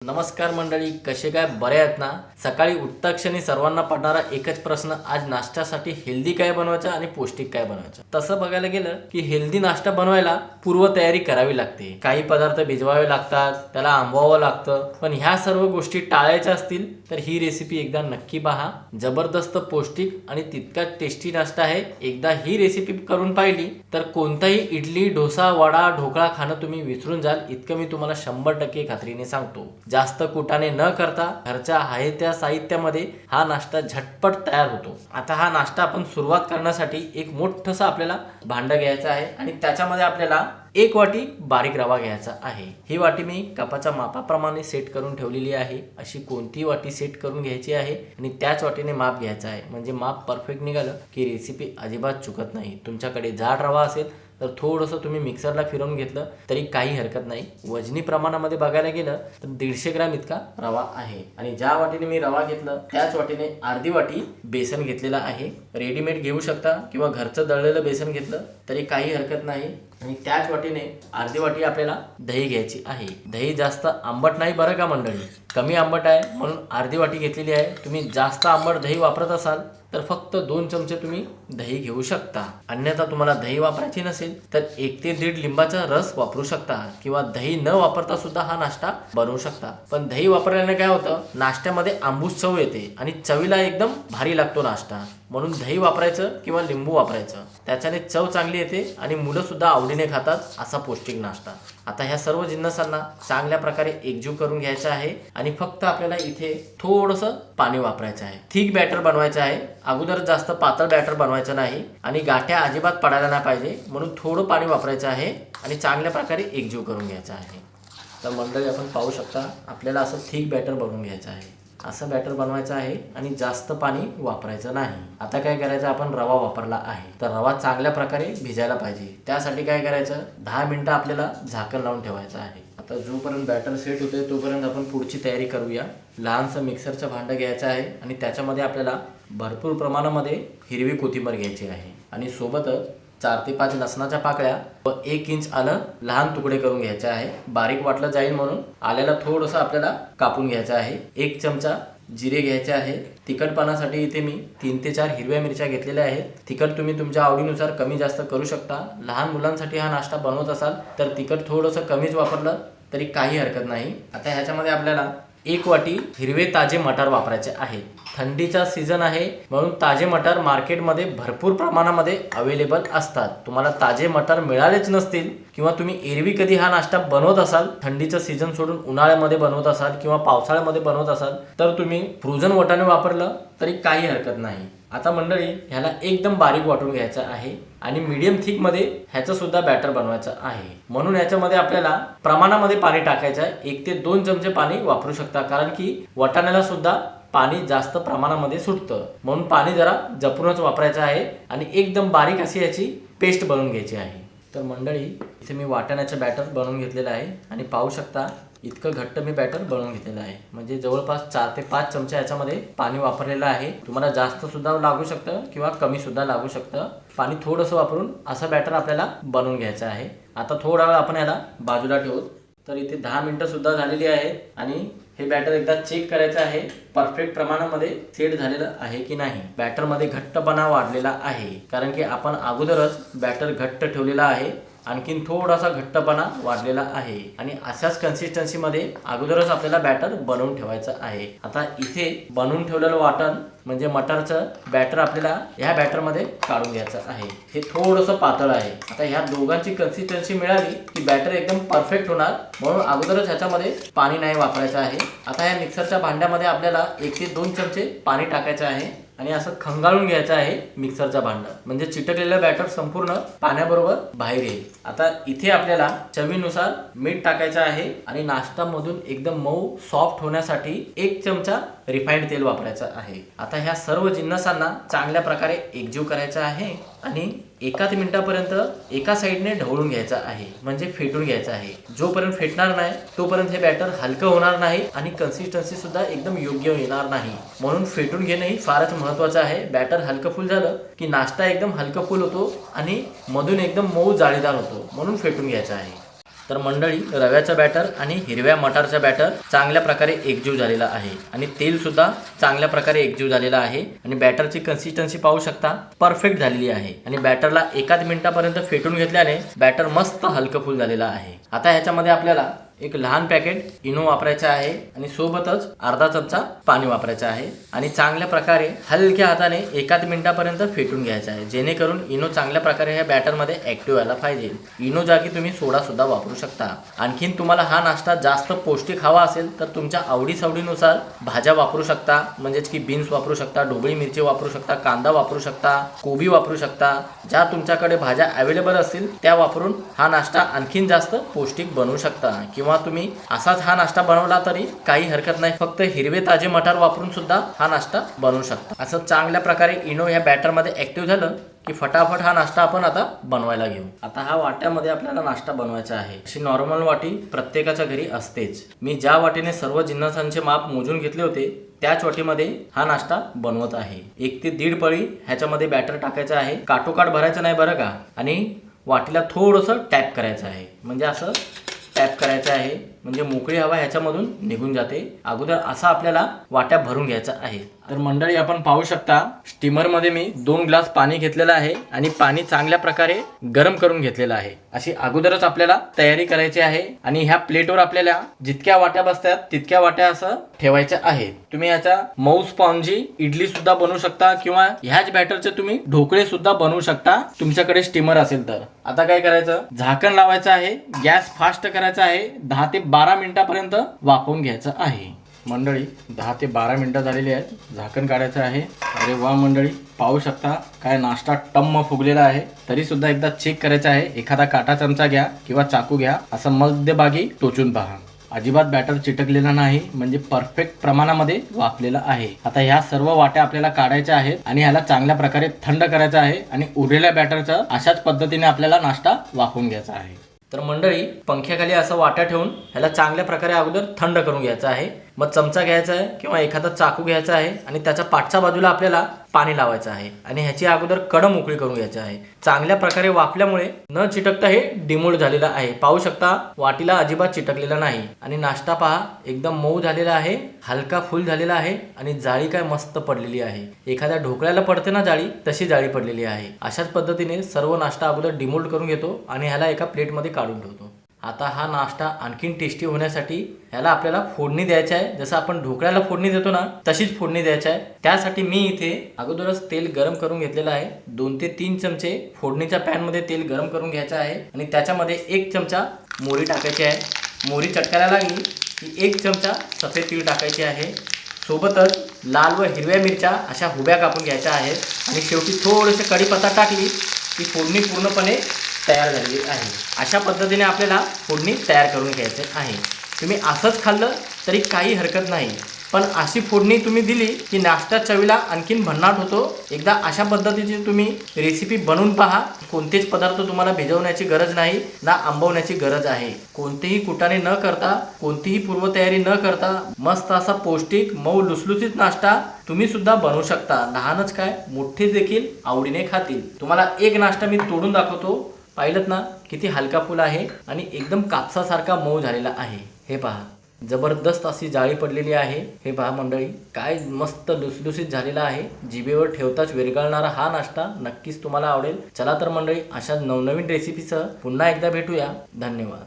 नमस्कार मंडळी, कसे काय बरे आहेत ना? सकाळी उठता क्षणी सर्वांना पडणारा एकच प्रश्न, आज नाश्त्यासाठी हेल्दी काय बनवायचं आणि पौष्टिक काय बनवायचं. तसं बघायला गेलं की हेल्दी नाश्ता बनवायला पूर्व तयारी करावी लागते. काही पदार्थ भिजवावे लागतात, त्याला आंबवावं लागतं. पण ह्या सर्व गोष्टी टाळायच्या असतील तर ही रेसिपी एकदा नक्की पहा. जबरदस्त पौष्टिक आणि तितकाच टेस्टी नाश्ता आहे. एकदा ही रेसिपी करून पाहिली तर कोणताही इडली, डोसा, वडा, ढोकळा खाणं तुम्ही विसरून जाल, इतकं मी तुम्हाला 100% खात्रीने सांगतो. जास्त कुटाणे न करता घरच्या आहे त्या साहित्यामध्ये हा नाश्ता झटपट तयार होतो. आता हा नाश्ता आपण सुरुवात करण्यासाठी एक मोठंसं आपल्याला भांडं घ्यायचं आहे आणि त्याच्यामध्ये आपल्याला 1 वाटी बारीक रवा घ्यायचा आहे. ही वाटी मी कपाच्या मापाप्रमाणे सेट करून ठेवलेली आहे. अशी कोणती वाटी सेट करून घ्यायची आहे आणि त्याच वाटीने माप घ्यायचं आहे. म्हणजे माप परफेक्ट निघालं की रेसिपी अजिबात चुकत नाही. तुमच्याकडे जाड रवा असेल तर थोडंसं तुम्ही मिक्सरला फिरवून घेतलं तरी काही हरकत नाही. वजनी प्रमाणामध्ये बघायला गेलं तर 150 ग्रॅम इतका रवा आहे आणि ज्या वाटीने मी रवा घेतलं त्याच वाटीने अर्धी वाटी बेसन घेतलेलं आहे. रेडीमेड घेऊ शकता किंवा घरचं दळलेलं बेसन घेतलं तरी काही हरकत नाही. आणि त्याच वाटीने अर्धी वाटी आपल्याला दही घ्यायची आहे. दही जास्त आंबट नाही बरं का मंडळी, कमी आंबट आहे म्हणून अर्धी वाटी घेतलेली आहे. तुम्ही जास्त आंबट दही वापरत असाल तर फक्त 2 चमचे तुम्ही दही घेऊ शकता. अन्यथा तुम्हाला दही वापरायची नसेल तर 1 ते 1.5 लिंबाचा रस वापरू शकता किंवा दही न वापरता सुद्धा हा नाश्ता बनवू शकता. पण दही वापरल्याने काय होतं, नाश्त्यामध्ये आंबूस चव येते आणि चवीला एकदम भारी लागतो नाश्ता. म्हणून दही वापरायचं किंवा लिंबू वापरायचं, त्याच्याने चव चांगली येते आणि मुलं सुद्धा आवडीने खातात असा पौष्टिक नाश्ता. आता ह्या सर्व जिन्नसांना चांगल्या प्रकारे एकजीव करून घ्यायचं आहे आणि फक्त आपल्याला इथे थोडंसं पाणी वापरायचं आहे. थिक बॅटर बनवायचं आहे. अगोदर जास्त पातळ बॅटर बनवायचं नाही आणि गाठ्या अजिबात पडायला नाही पाहिजे, म्हणून थोडं पाणी वापरायचं आहे आणि चांगल्या प्रकारे एकजीव करून घ्यायचं आहे. तर मंडळी आपण पाहू शकता आपल्याला असं थिक बॅटर बनवून घ्यायचं आहे. असं बॅटर बनवायचं आहे आणि जास्त पाणी वापरायचं नाही. आता काय करायचं, आपण रवा वापरला आहे तर रवा चांगल्या प्रकारे भिजायला पाहिजे. त्यासाठी काय करायचं, 10 मिनिटं आपल्याला झाकण लावून ठेवायचं आहे. आता जोपर्यंत बॅटर सेट होते तोपर्यंत आपण पुढची तयारी करूया. लहानसं मिक्सरचं भांडं घ्यायचं आहे आणि त्याच्यामध्ये आपल्याला भरपूर प्रमाणामध्ये हिरवी कोथिंबीर घ्यायची आहे आणि सोबतच 4 ते 5 लसणाच्या पाकळ्या व 1 इंच आलं लहान तुकडे करून घ्यायचे आहे. बारीक वाटलं जाईल म्हणून आल्याला थोडंसं आपल्याला कापून घ्यायचं आहे. 1 चमचा जिरे घ्यायचे आहे. तिखटपणासाठी इथे मी 3 ते 4 हिरव्या मिरच्या घेतलेल्या आहेत. तिखट तुम्ही तुमच्या आवडीनुसार कमी जास्त करू शकता. लहान मुलांसाठी हा नाश्ता बनवत असाल तर तिखट थोडंसं कमीच वापरलं तरी काही हरकत नाही. आता ह्याच्यामध्ये आपल्याला 1 वाटी हिरवे ताजे मटार वापरायचे आहेत. थंडीचा सीझन आहे म्हणून ताजे मटार मार्केटमध्ये भरपूर प्रमाणामध्ये अवेलेबल असतात. तुम्हाला ताजे मटार मिळालेच नसतील किंवा तुम्ही एरवी कधी हा नाश्ता बनवत असाल, थंडीचं सीझन सोडून उन्हाळ्यामध्ये बनवत असाल किंवा पावसाळ्यामध्ये बनवत असाल तर तुम्ही फ्रोझन वाटाणे वापरलं तरी काही हरकत नाही. आता मंडळी ह्याला एकदम बारीक वाटून घ्यायचं आहे आणि मीडियम थिक मध्ये ह्याचं सुद्धा बॅटर बनवायचं आहे. म्हणून ह्याच्यामध्ये आपल्याला प्रमाणामध्ये पाणी टाकायचं आहे. 1 ते 2 चमचे पाणी वापरू शकता, कारण की वाटाण्याला सुद्धा पाणी जास्त प्रमाणामध्ये सुटतं. म्हणून पाणी जरा जपूनच वापरायचं आहे आणि एकदम बारीक अशी याची पेस्ट बनवून घ्यायची आहे. तर मंडळी इथे मी वाटाण्याचं बॅटर बनवून घेतलेलं आहे आणि पाहू शकता इतकं घट्ट मी बॅटर बनवून घेतलेलं आहे. म्हणजे जवळपास 4 ते 5 चमचे याच्यामध्ये पाणी वापरलेलं आहे. तुम्हाला जास्त सुद्धा लागू शकतं किंवा कमी सुद्धा लागू शकतं. पाणी थोडंसं वापरून असं बॅटर आपल्याला बनवून घ्यायचं आहे. आता थोडा वेळ आपण याला बाजूला ठेवू. तर इथे 10 मिनिटं सुद्धा झालेली आहेत आणि हे बॅटर एकदा चेक करायचं आहे परफेक्ट प्रमाणामध्ये सेट झालेलं आहे की नाही. बॅटरमध्ये घट्टपणा वाढलेला आहे कारण की आपण अगोदरच बॅटर घट्ट ठेवलेला आहे. आणखीन थोडासा घट्टपणा वाढलेला आहे आणि अशाच कन्सिस्टन्सीमध्ये अगोदरच आपल्याला बॅटर बनवून ठेवायचं आहे. आता इथे बनवून ठेवलेलं वाटण म्हणजे मटारचं बॅटर आपल्याला ह्या बॅटरमध्ये काढून घ्यायचं आहे. हे थोडंसं पातळ आहे. आता ह्या दोघांची कन्सिस्टन्सी मिळाली की बॅटर एकदम परफेक्ट होणार, म्हणून अगोदरच ह्याच्यामध्ये पाणी नाही वापरायचं आहे. आता ह्या मिक्सरच्या भांड्यामध्ये आपल्याला 1 ते 2 चमचे पाणी टाकायचं आहे आणि असं खंगाळून घ्यायचं आहे मिक्सरचं भांडं, म्हणजे चिटकलेलं बॅटर संपूर्ण पाण्याबरोबर बाहेर येईल. आता इथे आपल्याला चवीनुसार मीठ टाकायचं आहे आणि नाश्त्यामधून एकदम मऊ सॉफ्ट होण्यासाठी 1 चमचा रिफाइंड तेल वापरायचं आहे. आता ह्या सर्व जिन्नसांना चांगल्या प्रकारे एकजीव करायचं आहे आणि 1 मिनिटापर्यंत एका साईडने ढवळून घ्यायचं आहे, म्हणजे फेटून घ्यायचं आहे. जोपर्यंत फेटणार नाही तोपर्यंत हे बॅटर हलकं होणार नाही आणि कन्सिस्टन्सी सुद्धा एकदम योग्य येणार नाही. म्हणून फेटून घेणं ही फारच महत्त्वाचं आहे. बॅटर हलकं फुल झालं की नाश्ता एकदम हलकं फुल होतो आणि मधून एकदम मऊ जाळीदार होतो, म्हणून फेटून घ्यायचं आहे. तर मंडळी, रव्याचा बॅटर आणि हिरव्या मटारचा बॅटर चांगल्या प्रकारे एकजीव झालेला आहे आणि तेल सुद्धा चांगल्या प्रकारे एकजीव झालेला आहे आणि बॅटरची कन्सिस्टन्सी पाहू शकता, परफेक्ट झालेली आहे आणि बॅटरला 1 मिनिटापर्यंत फेटून घेतल्याने बॅटर मस्त हलकं फुल झालेला आहे। आता ह्याच्यामध्ये आपल्याला एक लहान पॅकेट इनो वापरायचं आहे आणि सोबतच अर्धा चमचा पाणी वापरायचं आहे आणि चांगल्या प्रकारे हलक्या हाताने 1 मिनिटापर्यंत फेटून घ्यायचं आहे, जेणेकरून इनो चांगल्या प्रकारे ह्या बॅटरमध्ये ऍक्टिव्ह व्हायला पाहिजे। इनो जागी तुम्ही सोडा सुद्धा वापरू शकता। आणखीन तुम्हाला हा नाश्ता जास्त पौष्टिक हवा असेल तर तुमच्या आवडीसवडीनुसार भाज्या वापरू शकता, म्हणजेच की बीन्स वापरू शकता, ढोबळी मिरची वापरू शकता, कांदा वापरू शकता, कोबी वापरू शकता। ज्या तुमच्याकडे भाज्या अवेलेबल असतील त्या वापरून हा नाश्ता आणखीन जास्त पौष्टिक बनवू शकता किंवा तुम्ही असाच हा नाश्ता बनवला तरी काही हरकत नाही, फक्त हिरवे ताजे मटार वापरून सुद्धा हा नाश्ता बनवू शकता। असं चांगल्या प्रकारे इनो या बॅटर मध्ये ऍक्टिव्ह झालं की फटाफट हा नाश्ता आपण आता बनवायला घेऊ। आता हा वाट्यामध्ये आपल्याला नाश्ता बनवायचा आहे। अशी नॉर्मल वाटी प्रत्येकाच्या घरी असतेच। मी ज्या वाटीने सर्व जिन्नसांचे माप मोजून घेतले होते त्याच वाटीमध्ये हा नाश्ता बनवत आहे। 1 ते 1.5 पळी ह्याच्यामध्ये बॅटर टाकायचं आहे, काटोकाट भरायचं नाही बरं का, आणि वाटीला थोडंसं टॅप करायचं आहे, म्हणजे असं टॅप करायचं आहे, म्हणजे मोकळी हवा ह्याच्यामधून निघून जाते। अगोदर असा आपल्याला वाट्या भरून घ्यायचा आहे। तर मंडळी, आपण पाहू शकता स्टीमर मध्ये मी 2 ग्लास पाणी घेतलेलं आहे आणि पाणी चांगल्या प्रकारे गरम करून घेतलेलं आहे। अशी अगोदरच आपल्याला तयारी करायची आहे आणि ह्या प्लेटवर आपल्याला जितक्या वाट्या बसतात तितक्या वाट्या असं ठेवायच्या आहेत। तुम्ही याचा मऊ स्पॉन्जी इडली सुद्धा बनवू शकता किंवा ह्याच बॅटरचे तुम्ही ढोकळे सुद्धा बनवू शकता, तुमच्याकडे स्टीमर असेल तर। आता काय करायचं, झाकण लावायचं आहे, गॅस फास्ट करायचा आहे, 10 ते 12 मिनिटापर्यंत वाफवून घ्यायचं आहे। मंडळी, 10 ते 12 मिनिटं झालेली आहेत, झाकण काढायचं आहे। अरे वा मंडळी, पाहू शकता काय नाश्ता टम्म फुगलेला आहे। तरी सुद्धा एकदा चेक करायचं आहे, एखादा काटा चमचा घ्या किंवा चाकू घ्या, असं मध्यभागी टोचून पहा। अजिबात बॅटर चिटकलेला नाही, म्हणजे परफेक्ट प्रमाणामध्ये वाफलेला आहे। आता ह्या सर्व वाट्या आपल्याला काढायच्या आहेत आणि ह्याला चांगल्या प्रकारे थंड करायचं आहे आणि उरलेल्या बॅटरचा अशाच पद्धतीने आपल्याला नाश्ता वाफवून घ्यायचा आहे। तर मंडळी, पंख्याखाली असं वाट्या ठेवून ह्याला चांगल्या प्रकारे अगोदर थंड करून घ्यायचं आहे। मग चमचा घ्यायचा आहे किंवा एखादा चाकू घ्यायचा आहे आणि त्याच्या पाठच्या बाजूला आपल्याला पाणी लावायचं आहे आणि ह्याची अगोदर कडं मोकळी करून घ्यायची आहे। चांगल्या प्रकारे वाफल्यामुळे न चिटकता हे डिमोल्ड झालेलं आहे। पाहू शकता वाटीला अजिबात चिटकलेला नाही आणि नाश्ता पहा एकदम मऊ झालेला आहे, हलका फुल झालेला आहे आणि जाळी काय मस्त पडलेली आहे। एखाद्या ढोकळ्याला पडते ना जाळी, तशी जाळी पडलेली आहे। अशाच पद्धतीने सर्व नाश्ता अगोदर डिमोल्ड करून घेतो आणि ह्याला एका प्लेटमध्ये काढून ठेवतो। आता हा नाश्ता आणखीन टेस्टी होण्यासाठी ह्याला आपल्याला फोडणी द्यायची आहे। जसं आपण ढोकळ्याला फोडणी देतो ना, तशीच फोडणी द्यायची आहे। त्यासाठी मी इथे अगोदरच तेल गरम करून घेतलेलं आहे। 2 ते 3 चमचे फोडणीच्या पॅन मध्ये तेल गरम करून घ्यायचं आहे आणि त्याच्यामध्ये 1 चमचा मोहरी टाकायची आहे। मोहरी चटकायला लागली की 1 चमचा सफेद तीळ टाकायची आहे। सोबतच लाल व हिरव्या मिरच्या अशा हुब्या कापून घ्यायच्या आहेत आणि शेवटी थोडेसे कढीपत्ता टाकली की फोडणी पूर्णपणे तयार झालेली आहे। अशा पद्धतीने आपल्याला फोडणी तयार करून घ्यायचे आहे। तुम्ही असंच खाल्लं तरी काही हरकत नाही, पण अशी फोडणी तुम्ही दिली की नाश्ता चवीला आणखीन भन्नाट होतो। एकदा अशा पद्धतीची तुम्ही रेसिपी बनवून पहा। कोणतेच पदार्थ तुम्हाला भिजवण्याची गरज नाही ना आंबवण्याची गरज आहे। कोणतेही कुटाणे न करता, कोणतीही पूर्वतयारी न करता मस्त असा पौष्टिक मऊ लुसलुसीत नाश्ता तुम्ही सुद्धा बनवू शकता। लहानच काय मोठे देखील आवडीने खातील। तुम्हाला एक नाश्ता मी तोडून दाखवतो, पाहिलत ना किती हलका फुल आहे आणि एकदम कापसासारखा मऊ झालेला आहे। हे पहा, जबरदस्त अशी जाळी पडलेली आहे। हे पहा मंडळी, काय मस्त लुसलुसीत झालेला आहे। जिभेवर ठेवताच विरघळणारा हा नाश्ता नक्कीच तुम्हाला आवडेल। चला तर मंडळी, अशा नवनवीन रेसिपीसह पुन्हा एकदा भेटूया। धन्यवाद।